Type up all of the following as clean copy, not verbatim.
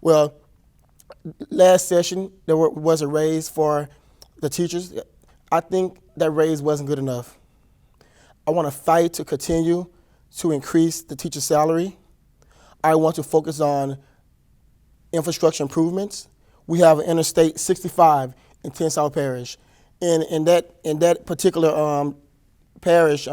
Well, last session there was a raise for the teachers. I think that raise wasn't good enough. I want to fight to continue to increase the teacher salary. I want to focus on infrastructure improvements. We have Interstate 65 in Tensile Parish. In that particular parish,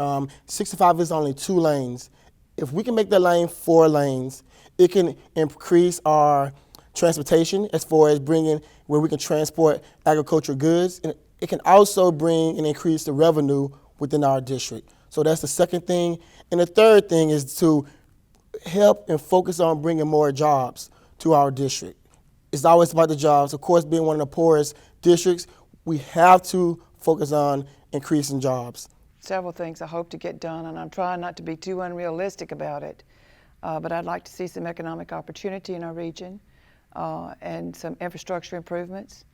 65 is only 2 lanes. If we can make that lane 4 lanes, it can increase our transportation as far as bringing where we can transport agricultural goods. And it can also bring and increase the revenue within our district. So that's the second thing. And the third thing is to help and focus on bringing more jobs to our district. It's always about the jobs. Of course, being one of the poorest districts, we have to focus on increasing jobs. Several things I hope to get done, and I'm trying not to be too unrealistic about it, but I'd like to see some economic opportunity in our region and some infrastructure improvements.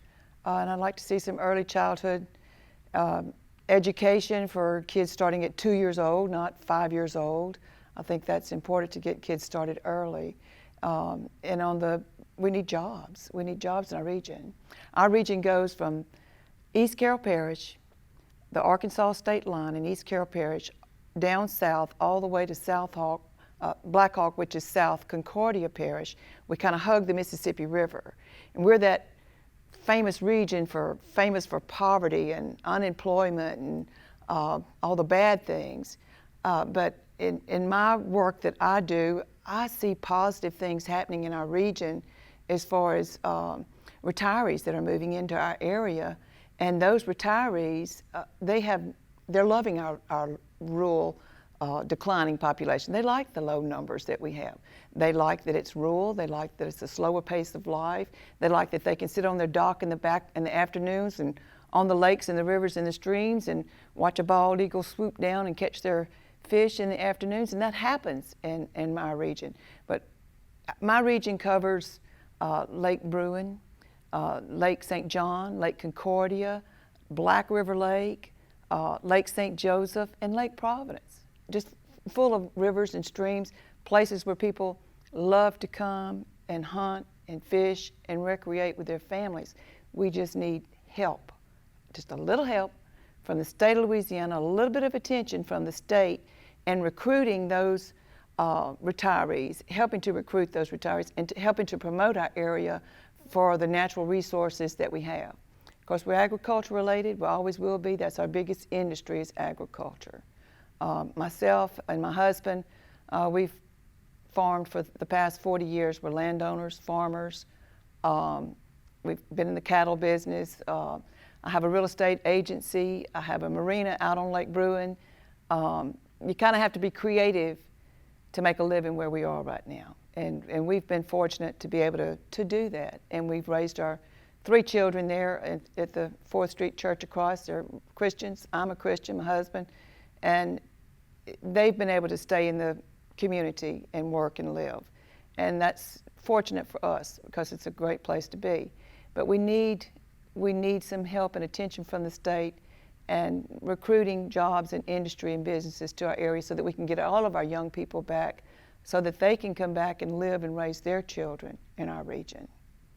And I'd like to see some early childhood education for kids starting at 2 years old, not 5 years old. I think that's important to get kids started early. And we need jobs. We need jobs in our region. Our region goes from East Carroll Parish, the Arkansas state line in East Carroll Parish, down south all the way to Black Hawk, which is South Concordia Parish. We kind of hug the Mississippi River. And we're that famous region famous for poverty and unemployment and all the bad things. But in my work that I do, I see positive things happening in our region as far as retirees that are moving into our area. And those retirees, they're loving our rural declining population. They like the low numbers that we have. They like that it's rural. They like that it's a slower pace of life. They like that they can sit on their dock in the afternoons and on the lakes and the rivers and the streams and watch a bald eagle swoop down and catch their fish in the afternoons. And that happens in my region. But my region covers Lake Bruin, Lake St. John, Lake Concordia, Black River Lake, Lake St. Joseph, and Lake Providence. Just full of rivers and streams, places where people love to come and hunt and fish and recreate with their families. We just need help, just a little help from the state of Louisiana, a little bit of attention from the state, and recruiting those retirees, helping to recruit those retirees, and helping to promote our area for the natural resources that we have. Of course, we're agriculture related, we always will be. That's our biggest industry is agriculture. Myself and my husband, we've farmed for the past 40 years. We're landowners, farmers. We've been in the cattle business. I have a real estate agency. I have a marina out on Lake Bruin. You kind of have to be creative to make a living where we are right now. And we've been fortunate to be able to do that. And we've raised our 3 children there at the 4th Street Church of Christ. They're Christians. I'm a Christian, my husband. And they've been able to stay in the community and work and live. And that's fortunate for us because it's a great place to be. But we need some help and attention from the state and recruiting jobs and industry and businesses to our area so that we can get all of our young people back so that they can come back and live and raise their children in our region.